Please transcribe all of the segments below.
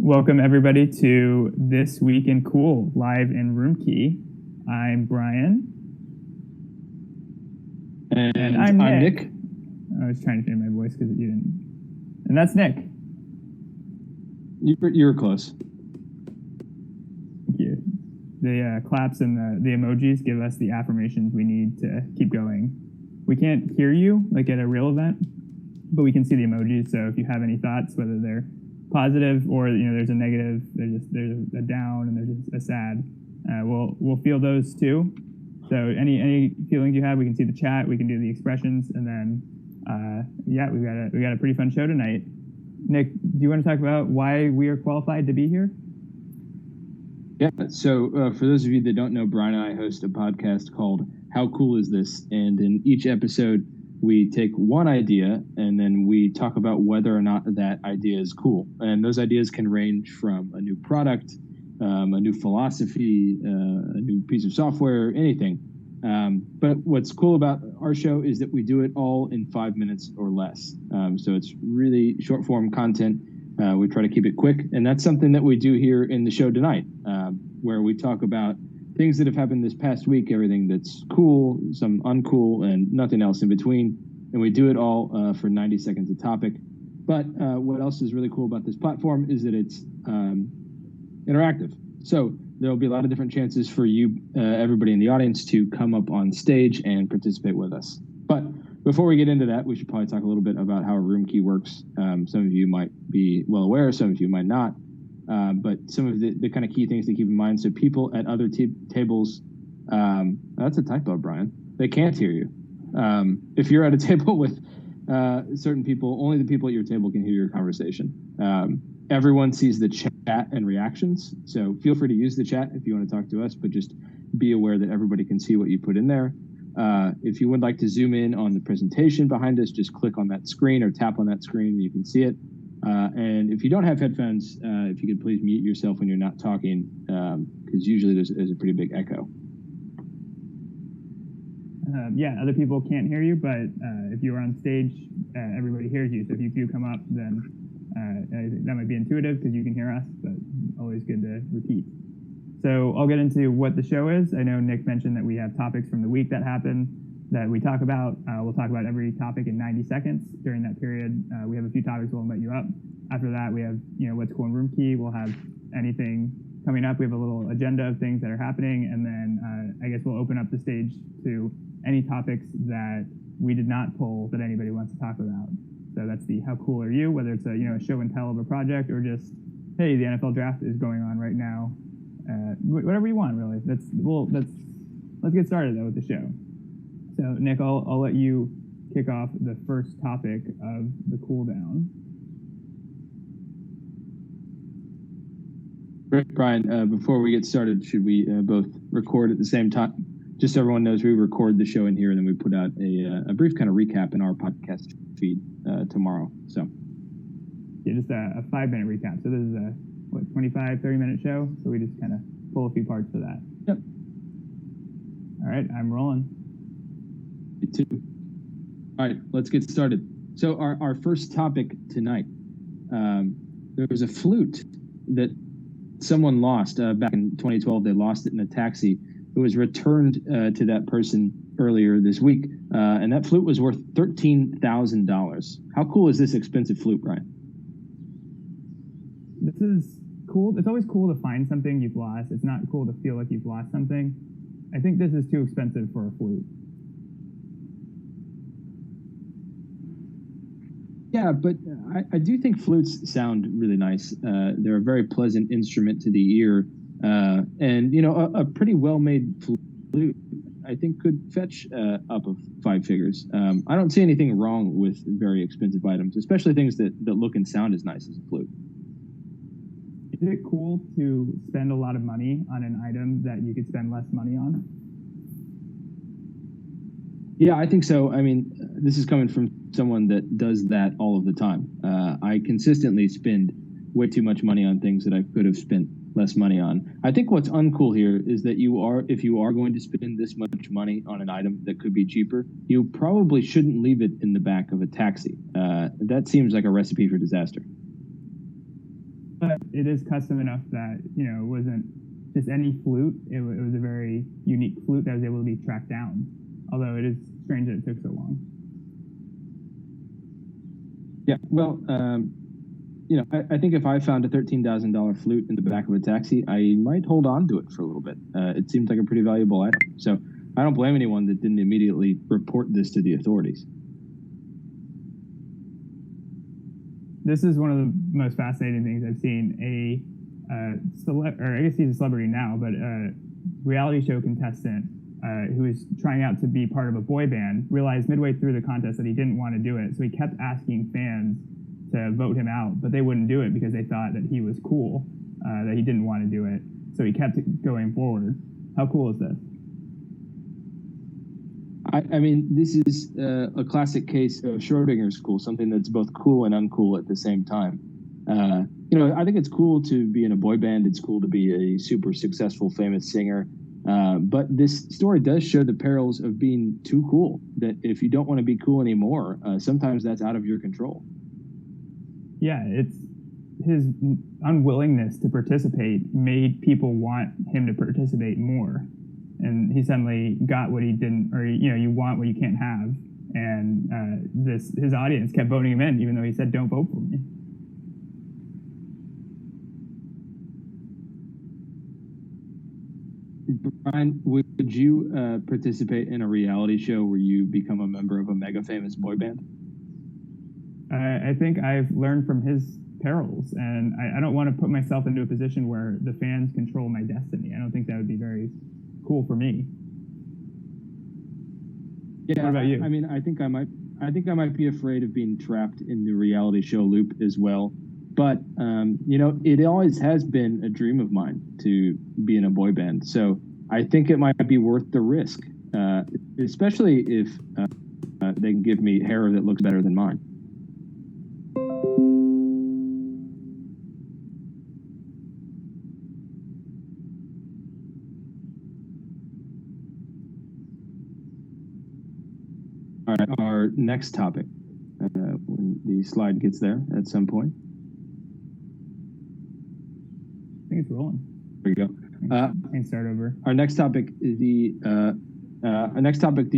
Welcome everybody to This Week in Cool, live in Room Key. I'm Brian. And I'm Nick. I was trying to change my voice because you didn't. And that's Nick. You were close. Thank you. The claps and the emojis give us the affirmations we need to keep going. We can't hear you like at a real event, but we can see the emojis. So if you have any thoughts, whether they're positive or there's a negative, there's a down and there's a sad, we'll feel those too. So any feelings you have, we can see the chat, we can do the expressions, and then we got a pretty fun show tonight. Nick, do you want to talk about why we are qualified to be here? Yeah. So for those of you that don't know, Brian and I host a podcast called How Cool Is This? And in each episode, we take one idea and then we talk about whether or not that idea is cool. And those ideas can range from a new product, a new philosophy, a new piece of software, anything. But what's cool about our show is that we do it all in 5 minutes or less. So it's really short form content. We try to keep it quick. And that's something that we do here in the show tonight, where we talk about things that have happened this past week, everything that's cool, some uncool, and nothing else in between. And we do it all for 90 seconds a topic. But what else is really cool about this platform is that it's interactive. So there'll be a lot of different chances for you, everybody in the audience, to come up on stage and participate with us. But before we get into that, we should probably talk a little bit about how a room key works. Some of you might be well aware, some of you might not. But some of the kind of key things to keep in mind. So people at other tables, that's a typo, Brian. They can't hear you. If you're at a table with certain people, only the people at your table can hear your conversation. Everyone sees the chat and reactions. So feel free to use the chat if you want to talk to us, but just be aware that everybody can see what you put in there. If you would like to zoom in on the presentation behind us, just click on that screen or tap on that screen and you can see it. And if you don't have headphones, if you could please mute yourself when you're not talking, because usually there's a pretty big echo. Other people can't hear you, but if you are on stage, everybody hears you. So if you do come up, then that might be intuitive because you can hear us, but always good to repeat. So I'll get into what the show is. I know Nick mentioned that we have topics from the week that happened that we talk about. We'll talk about every topic in 90 seconds. During that period, we have a few topics we'll invite you up. After that, we have, what's cool in Room Key. We'll have anything coming up. We have a little agenda of things that are happening. And then I guess we'll open up the stage to any topics that we did not pull that anybody wants to talk about. So that's the how cool are you, whether it's a show and tell of a project or just, hey, the NFL draft is going on right now. Whatever you want, really. Let's get started though with the show. So Nick, I'll let you kick off the first topic of the cool down. Great, Brian. Before we get started, should we both record at the same time? Just so everyone knows, we record the show in here and then we put out a brief kind of recap in our podcast feed tomorrow. So yeah, just a 5-minute recap. So this is a 25, 30-minute show. So we just kind of pull a few parts for that. Yep. All right, I'm rolling. Me too. All right, let's get started. So our first topic tonight, there was a flute that someone lost back in 2012. They lost it in a taxi. It was returned to that person earlier this week, and that flute was worth $13,000. How cool is this expensive flute, Brian? This is cool. It's always cool to find something you've lost. It's not cool to feel like you've lost something. I think this is too expensive for a flute. Yeah, but I do think flutes sound really nice. They're a very pleasant instrument to the ear. And, a pretty well-made flute, I think, could fetch up of 5 figures. I don't see anything wrong with very expensive items, especially things that look and sound as nice as a flute. Is it cool to spend a lot of money on an item that you could spend less money on? Yeah, I think so. I mean, this is coming from someone that does that all of the time. I consistently spend way too much money on things that I could have spent less money on. I think what's uncool here is that if you are going to spend this much money on an item that could be cheaper, you probably shouldn't leave it in the back of a taxi. That seems like a recipe for disaster. but it is custom enough that, it wasn't just any flute. It was a very unique flute that was able to be tracked down, although it is strange that it took so long. Yeah, well, I think if I found a $13,000 flute in the back of a taxi, I might hold on to it for a little bit. It seems like a pretty valuable item. So I don't blame anyone that didn't immediately report this to the authorities. This is one of the most fascinating things I've seen. I guess he's a celebrity now, but a reality show contestant who was trying out to be part of a boy band realized midway through the contest that he didn't want to do it. So he kept asking fans to vote him out, but they wouldn't do it because they thought that he was cool, that he didn't want to do it. So he kept going forward. How cool is this? I mean, this is a classic case of Schrodinger's cool, something that's both cool and uncool at the same time. I think it's cool to be in a boy band. It's cool to be a super successful, famous singer. But this story does show the perils of being too cool, that if you don't want to be cool anymore, sometimes that's out of your control. Yeah, it's his unwillingness to participate made people want him to participate more. And he suddenly got what he didn't, or, you want what you can't have. And his audience kept voting him in, even though he said, don't vote for me. Brian, would you participate in a reality show where you become a member of a mega famous boy band? I think I've learned from his perils, and I don't want to put myself into a position where the fans control my destiny. I don't think that would be very cool for me. Yeah, what about you? I mean, I think I might be afraid of being trapped in the reality show loop as well. But it always has been a dream of mine to be in a boy band. So I think it might be worth the risk, especially if they can give me hair that looks better than mine. All right, our next topic, when the slide gets there at some point. I think it's rolling. There you go. And start over. Our next topic is the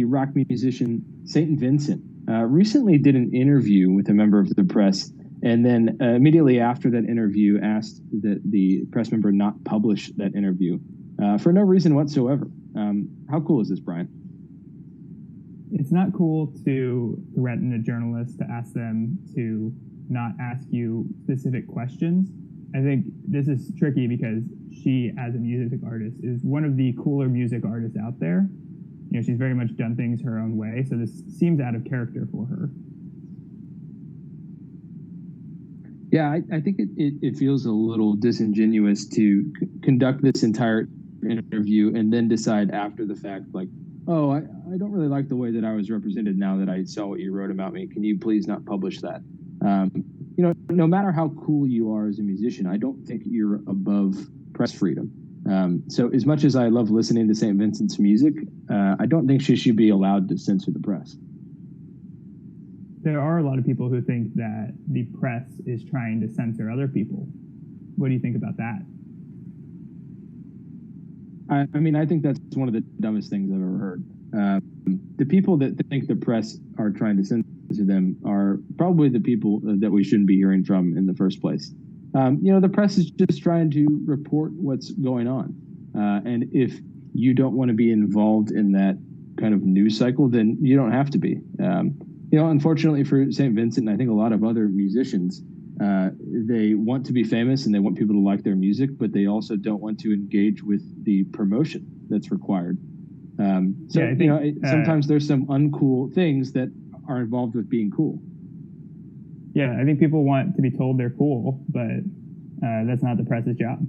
rock musician Saint Vincent recently did an interview with a member of the press, and then immediately after that interview asked that the press member not publish that interview for no reason whatsoever. How cool is this, Brian? It's not cool to threaten a journalist to ask them to not ask you specific questions. I think this is tricky because she, as a music artist, is one of the cooler music artists out there. She's very much done things her own way, so this seems out of character for her. Yeah, I think it feels a little disingenuous to conduct this entire interview and then decide after the fact, like, oh, I don't really like the way that I was represented now that I saw what you wrote about me. Can you please not publish that? No matter how cool you are as a musician, I don't think you're above press freedom. So as much as I love listening to St. Vincent's music, I don't think she should be allowed to censor the press. There are a lot of people who think that the press is trying to censor other people. What do you think about that? I mean, I think that's one of the dumbest things I've ever heard. The people that think the press are trying to censor them are probably the people that we shouldn't be hearing from in the first place. The press is just trying to report what's going on. And if you don't want to be involved in that kind of news cycle, then you don't have to be. Unfortunately for St. Vincent, and I think a lot of other musicians, they want to be famous and they want people to like their music, but they also don't want to engage with the promotion that's required. Sometimes there's some uncool things that are involved with being cool. Yeah, I think people want to be told they're cool, but that's not the press's job.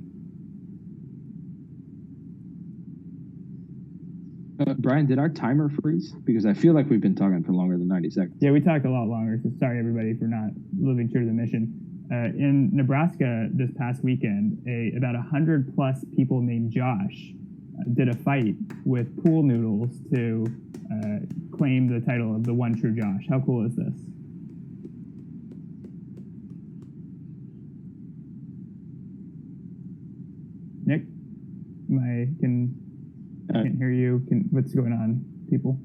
Brian, did our timer freeze? Because I feel like we've been talking for longer than 90 seconds. Yeah, we talked a lot longer, so sorry everybody for not living true to the mission. In Nebraska this past weekend, about 100 plus people named Josh did a fight with pool noodles to claim the title of the one true Josh. How cool is this? Nick, can't hear you. What's going on, people?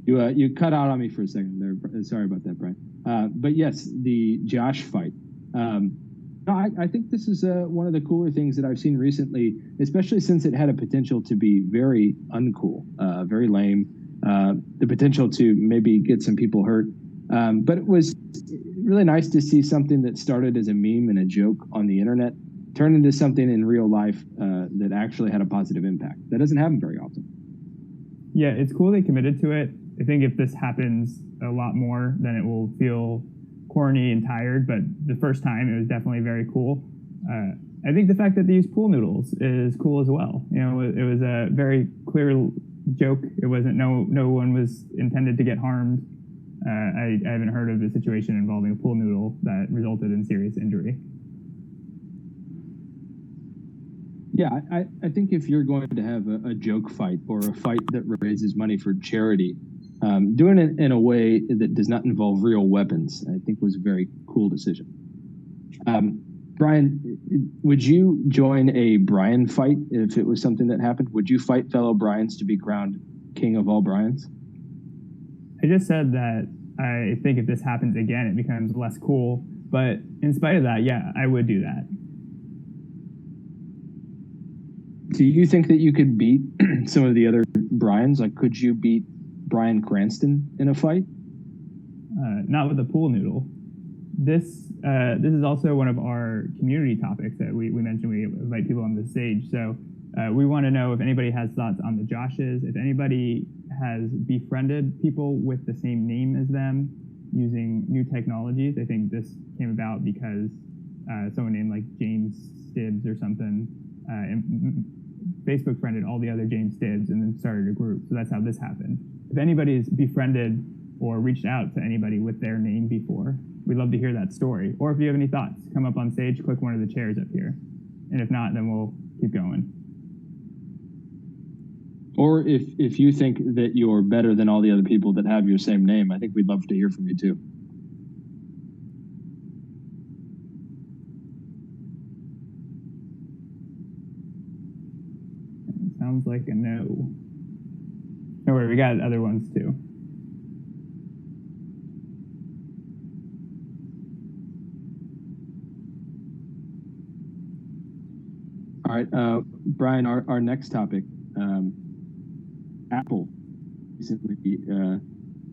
You cut out on me for a second there. Sorry about that, Brian. But yes, the Josh fight. No, I think this is one of the cooler things that I've seen recently, especially since it had a potential to be very uncool, very lame, the potential to maybe get some people hurt. But it was really nice to see something that started as a meme and a joke on the internet turn into something in real life that actually had a positive impact. That doesn't happen very often. Yeah, it's cool they committed to it. I think if this happens a lot more, then it will feel corny and tired, but the first time it was definitely very cool. I think the fact that they use pool noodles is cool as well. You know, it was a very clear joke. It wasn't, no one was intended to get harmed. I haven't heard of a situation involving a pool noodle that resulted in serious injury. Yeah, I think if you're going to have a joke fight or a fight that raises money for charity, doing it in a way that does not involve real weapons, I think was a very cool decision. Brian, would you join a Brian fight if it was something that happened? Would you fight fellow Brians to be crowned king of all Brians? I just said that I think if this happens again, it becomes less cool. But in spite of that, yeah, I would do that. Do you think that you could beat some of the other Brians? Like, could you beat Bryan Cranston in a fight? Not with a pool noodle. This is also one of our community topics that we mentioned. We invite people on the stage. So we want to know if anybody has thoughts on the Joshes, if anybody has befriended people with the same name as them using new technologies. I think this came about because someone named like James Stibbs or something, Facebook friended all the other James Stibbs and then started a group. So that's how this happened. If anybody's befriended or reached out to anybody with their name before, we'd love to hear that story. Or if you have any thoughts, come up on stage, click one of the chairs up here. And if not, then we'll keep going. Or if you think that you're better than all the other people that have your same name, I think we'd love to hear from you too. Sounds like a no. Don't worry, we got other ones too. All right, Brian, our next topic, Apple recently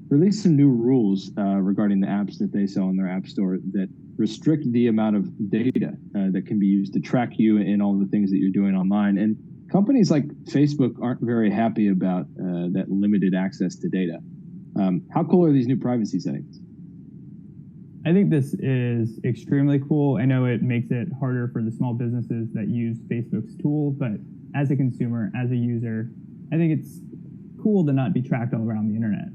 released some new rules regarding the apps that they sell in their app store that restrict the amount of data that can be used to track you in all the things that you're doing online. And companies like Facebook aren't very happy about that limited access to data. How cool are these new privacy settings? I think this is extremely cool. I know it makes it harder for the small businesses that use Facebook's tool, but as a consumer, as a user, I think it's cool to not be tracked all around the internet.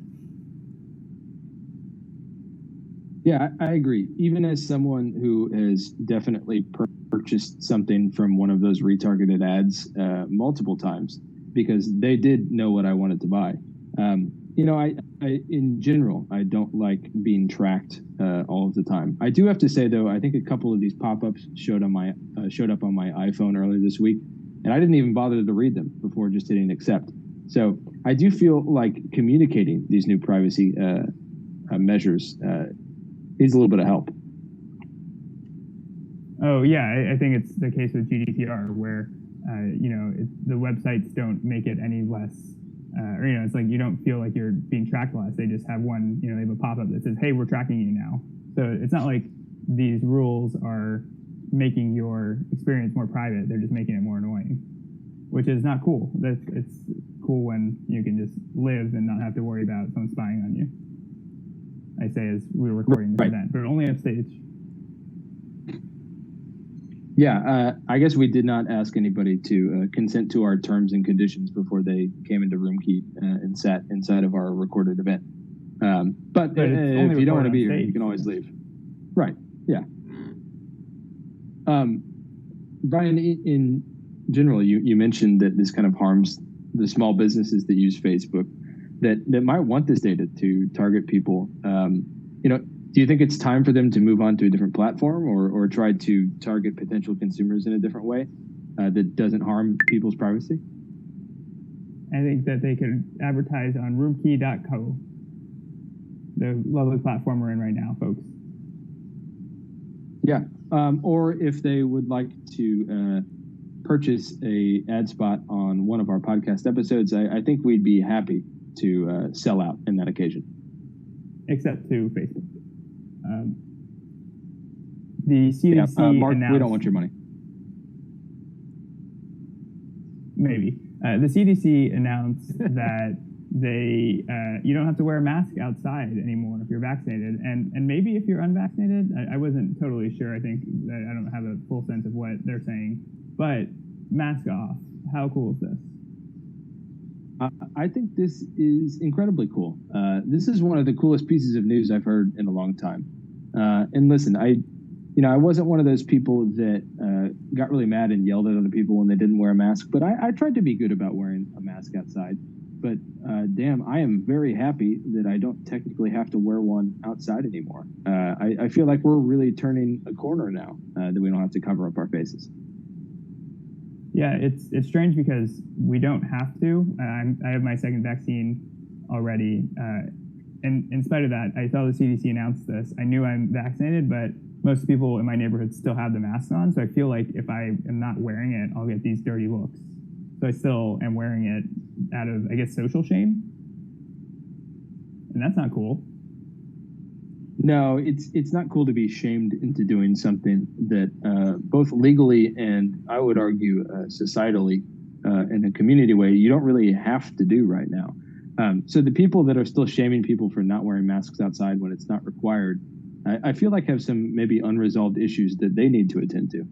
Yeah, I agree. Even as someone who has definitely purchased something from one of those retargeted ads multiple times because they did know what I wanted to buy. I in general, I don't like being tracked all of the time. I do have to say, though, I think a couple of these pop-ups showed up on my iPhone earlier this week, and I didn't even bother to read them before just hitting accept. So I do feel like communicating these new privacy measures needs a little bit of help. Oh yeah, I think it's the case with GDPR where the websites don't make it any less. It's like you don't feel like you're being tracked less. They just have one, they have a pop-up that says, hey, we're tracking you now. So it's not like these rules are making your experience more private. They're just making it more annoying, which is not cool. It's cool when you can just live and not have to worry about someone spying on you. I say as we were recording this event, but only on stage. Yeah, I guess we did not ask anybody to consent to our terms and conditions before they came into Roomkey and sat inside of our recorded event. But if you don't want to be here, you can always leave. Right, yeah. Brian, in general, you mentioned that this kind of harms the small businesses that use Facebook that might want this data to target people. Do you think it's time for them to move on to a different platform or try to target potential consumers in a different way? that doesn't harm people's privacy? I think that they could advertise on roomkey.co, the lovely platform we're in right now, folks. Yeah. Or if they would like to purchase a ad spot on one of our podcast episodes, I think we'd be happy to sell out in that occasion. Except to Facebook. The CDC Mark, announced, we don't want your money. Maybe. The CDC announced that you don't have to wear a mask outside anymore if you're vaccinated, and maybe if you're unvaccinated. I wasn't totally sure. I think that I don't have a full sense of what they're saying, but mask off. How cool is this? I think this is incredibly cool. This is one of the coolest pieces of news I've heard in a long time. And listen, I wasn't one of those people that got really mad and yelled at other people when they didn't wear a mask, but I tried to be good about wearing a mask outside. But damn, I am very happy that I don't technically have to wear one outside anymore. I feel like we're really turning a corner now that we don't have to cover up our faces. Yeah, it's strange because we don't have to. I have my second vaccine already. And in spite of that, I saw the CDC announce this. I knew I'm vaccinated, but most people in my neighborhood still have the mask on. So I feel like if I am not wearing it, I'll get these dirty looks. So I still am wearing it out of, I guess, social shame. And that's not cool. No, it's not cool to be shamed into doing something that both legally and I would argue societally in a community way, you don't really have to do right now. So the people that are still shaming people for not wearing masks outside when it's not required, I feel like have some maybe unresolved issues that they need to attend to.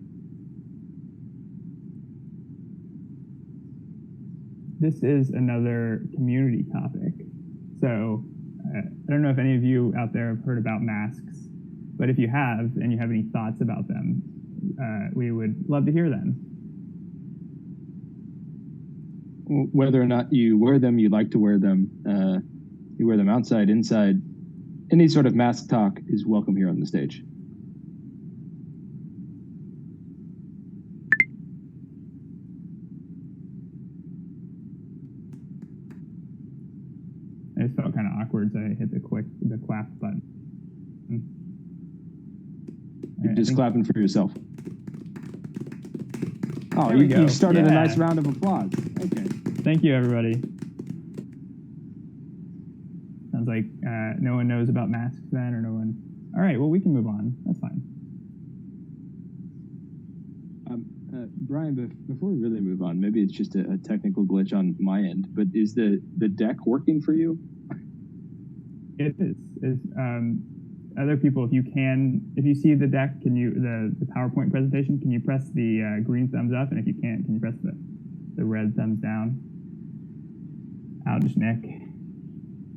This is another community topic. So I don't know if any of you out there have heard about masks, but if you have and you have any thoughts about them, we would love to hear them. Whether or not you wear them, you like to wear them, you wear them outside, inside, any sort of mask talk is welcome here on the stage. I just felt kind of awkward, so I hit the clap button. You're just clapping for yourself. Oh, you started a nice round of applause. Okay. Thank you, everybody. Sounds like no one knows about masks then, or no one. All right, well, we can move on. That's fine. Brian, before we really move on, maybe it's just a technical glitch on my end, but is the deck working for you? It is. Other people, if you see the deck, the PowerPoint presentation, can you press the green thumbs up? And if you can't, can you press the red thumbs down? Ouch, Nick.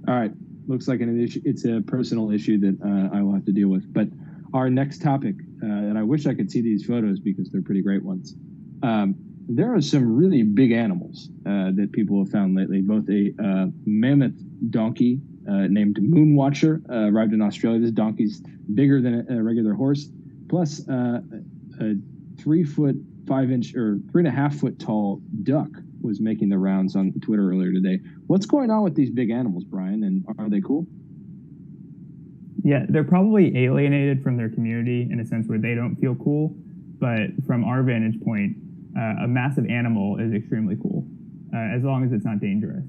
All right. Looks like it's a personal issue that I will have to deal with. But our next topic, and I wish I could see these photos because they're pretty great ones. There are some really big animals that people have found lately. Both a mammoth donkey named Moonwatcher arrived in Australia. This donkey's bigger than a regular horse, plus a 3 foot 5 inch or 3.5 foot tall duck was making the rounds on Twitter earlier today. What's going on with these big animals, Brian, and are they cool? Yeah, they're probably alienated from their community in a sense where they don't feel cool. But from our vantage point, a massive animal is extremely cool, as long as it's not dangerous.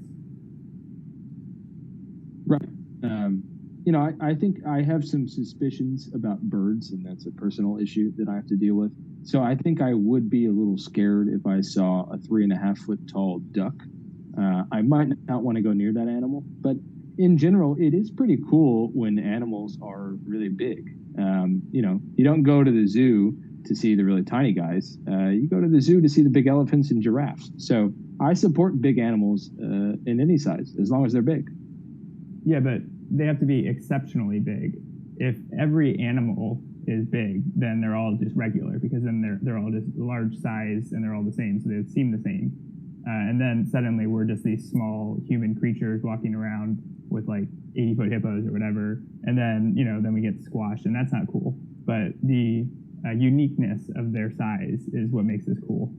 Right. I think I have some suspicions about birds, and that's a personal issue that I have to deal with. So I think I would be a little scared if I saw a 3.5 foot tall duck. I might not want to go near that animal, but in general, it is pretty cool when animals are really big. You don't go to the zoo to see the really tiny guys. You go to the zoo to see the big elephants and giraffes. So I support big animals in any size, as long as they're big. Yeah, but they have to be exceptionally big. If every animal is big, then they're all just regular, because then they're all just large size and they're all the same, so they seem the same. And then suddenly we're just these small human creatures walking around with like 80-foot hippos or whatever, and then then we get squashed, and that's not cool. But the uniqueness of their size is what makes this cool.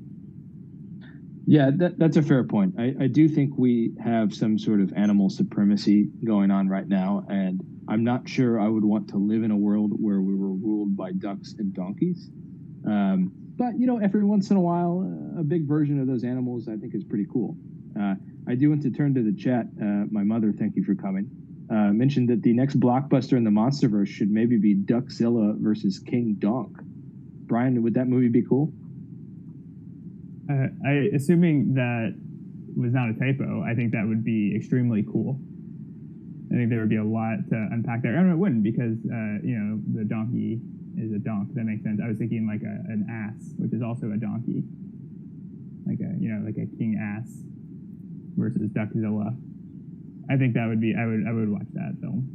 Yeah, that's a fair point. I do think we have some sort of animal supremacy going on right now, and I'm not sure I would want to live in a world where we were ruled by ducks and donkeys. But every once in a while, a big version of those animals I think is pretty cool. I do want to turn to the chat. My mother, thank you for coming. Mentioned that the next blockbuster in the MonsterVerse should maybe be Duckzilla versus King Donk. Brian, would that movie be cool? Assuming that was not a typo, I think that would be extremely cool. I think there would be a lot to unpack there. I mean, it wouldn't because the donkey is a donk. That makes sense. I was thinking like an ass, which is also a donkey, like a king ass versus Duckzilla. I think that would be. I would watch that film.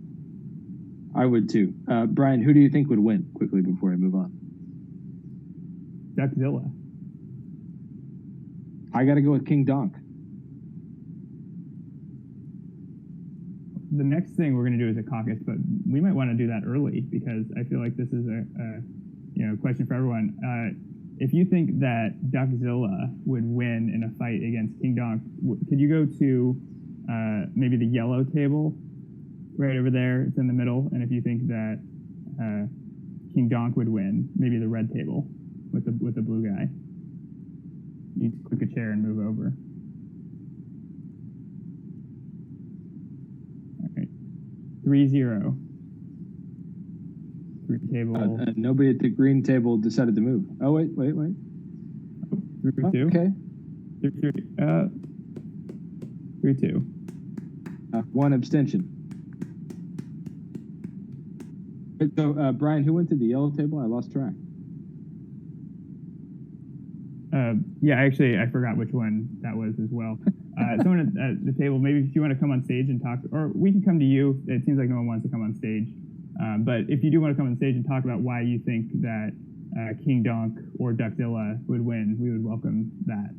I would too. Brian, who do you think would win? Quickly before I move on. Duckzilla. I got to go with King Donk. The next thing we're going to do is a caucus, but we might want to do that early because I feel like this is a question for everyone. If you think that Duckzilla would win in a fight against King Donk, could you go to maybe the yellow table right over there? It's in the middle. And if you think that King Donk would win, maybe the red table with the blue guy. You just click a chair and move over. All right. 3-0. Green table. Nobody at the green table decided to move. Oh, wait. Oh, 3-2. Okay. 3-2. One abstention. So, Brian, who went to the yellow table? I lost track. Yeah, actually, I forgot which one that was as well. Someone at the table, maybe if you want to come on stage and talk, or we can come to you. It seems like no one wants to come on stage. But if you do want to come on stage and talk about why you think that King Donk or Duckzilla would win, we would welcome that.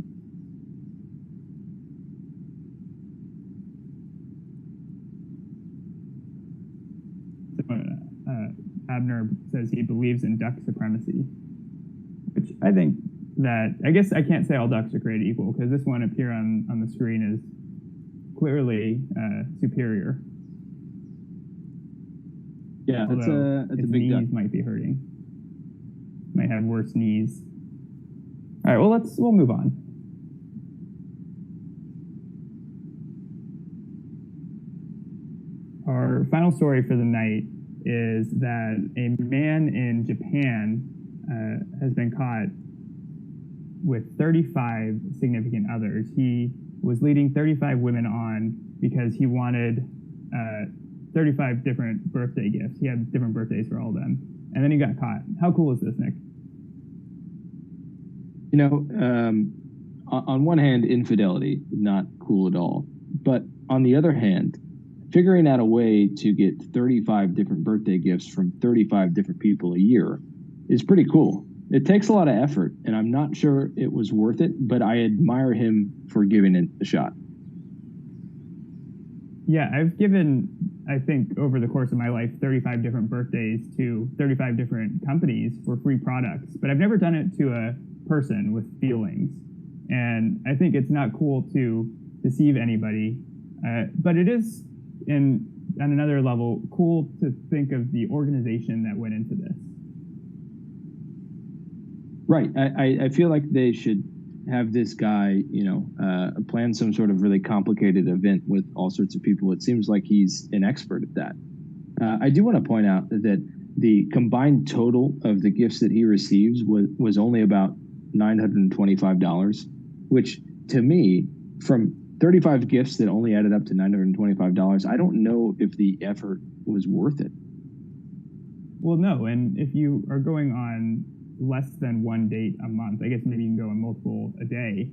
Abner says he believes in duck supremacy, which I think that, I guess I can't say all ducks are created equal because this one up here on the screen is clearly superior. Yeah, it's a big duck. Knees might be hurting. Might have worse knees. All right, well, we'll move on. Our final story for the night is that a man in Japan has been caught with 35 significant others. He was leading 35 women on because he wanted 35 different birthday gifts. He had different birthdays for all of them. And then he got caught. How cool is this, Nick? On one hand, infidelity, not cool at all. But on the other hand, figuring out a way to get 35 different birthday gifts from 35 different people a year is pretty cool. It takes a lot of effort, and I'm not sure it was worth it, but I admire him for giving it a shot. Yeah, I've given, I think, over the course of my life, 35 different birthdays to 35 different companies for free products, but I've never done it to a person with feelings. And I think it's not cool to deceive anybody, but it is, on another level, cool to think of the organization that went into this. Right. I feel like they should have this guy, plan some sort of really complicated event with all sorts of people. It seems like he's an expert at that. I do want to point out that the combined total of the gifts that he receives was only about $925, which to me, from 35 gifts that only added up to $925, I don't know if the effort was worth it. Well, no, and if you are going on less than one date a month, I guess maybe you can go on multiple a day.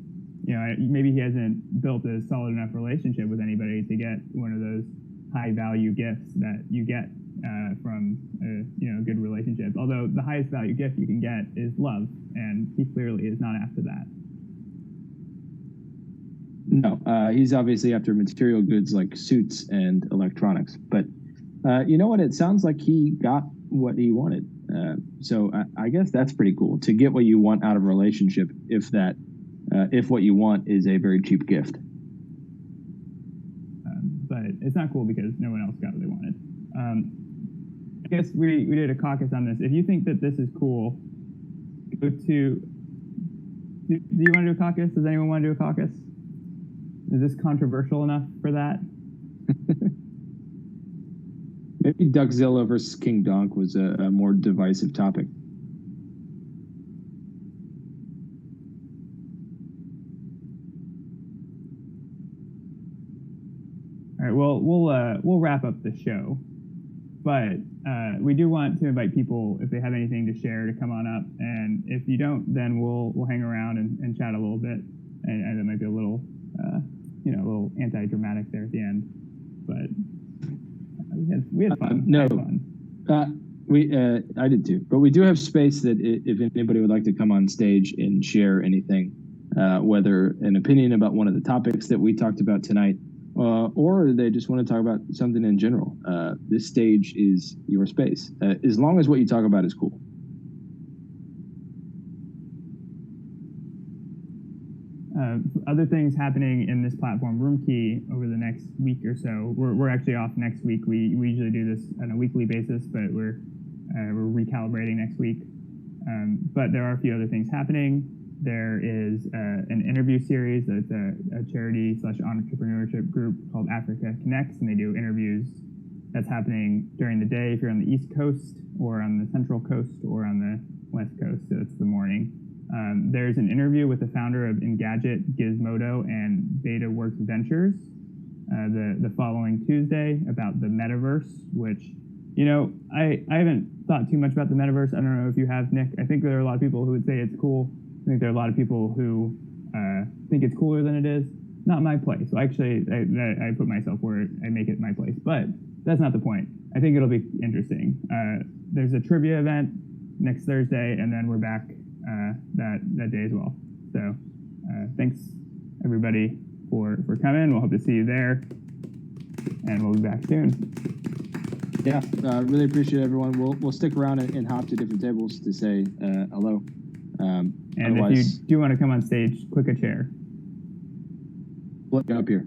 Maybe he hasn't built a solid enough relationship with anybody to get one of those high value gifts that you get from a good relationship. Although the highest value gift you can get is love, and he clearly is not after that. No, he's obviously after material goods like suits and electronics. But you know what? It sounds like he got what he wanted. So I guess that's pretty cool to get what you want out of a relationship if that if what you want is a very cheap gift. But it's not cool because no one else got what they wanted. I guess we did a caucus on this. If you think that this is cool, go to. Do you want to do a caucus? Does anyone want to do a caucus? Is this controversial enough for that? Maybe Duckzilla versus King Donk was a more divisive topic. All right. Well, we'll wrap up the show, but we do want to invite people if they have anything to share to come on up, and if you don't, then we'll hang around and chat a little bit, and it might be a little a little anti-dramatic there at the end, but we had fun. No, fun. I did too, but we do have space that if anybody would like to come on stage and share anything, whether an opinion about one of the topics that we talked about tonight, or they just want to talk about something in general. This stage is your space, as long as what you talk about is cool. Other things happening in this platform, Room Key, over the next week or so. We're actually off next week. We usually do this on a weekly basis, but we're recalibrating next week. But there are a few other things happening. There is an interview series that's a charity/entrepreneurship group called Africa Connects, and they do interviews. That's happening during the day if you're on the East Coast, or on the Central Coast, or on the West Coast, so it's the morning. There's an interview with the founder of Engadget, Gizmodo, and Beta Works Ventures the following Tuesday about the metaverse, which, I haven't thought too much about the metaverse. I don't know if you have, Nick. I think there are a lot of people who would say it's cool. I think there are a lot of people who think it's cooler than it is. Not my place. So actually, I put myself where I make it my place. But that's not the point. I think it'll be interesting. There's a trivia event next Thursday, and then we're back that day as well. So thanks, everybody, for coming. We'll hope to see you there, and we'll be back soon. Yeah, really appreciate everyone. We'll stick around and hop to different tables to say hello. And if you do want to come on stage, click a chair. Look up here.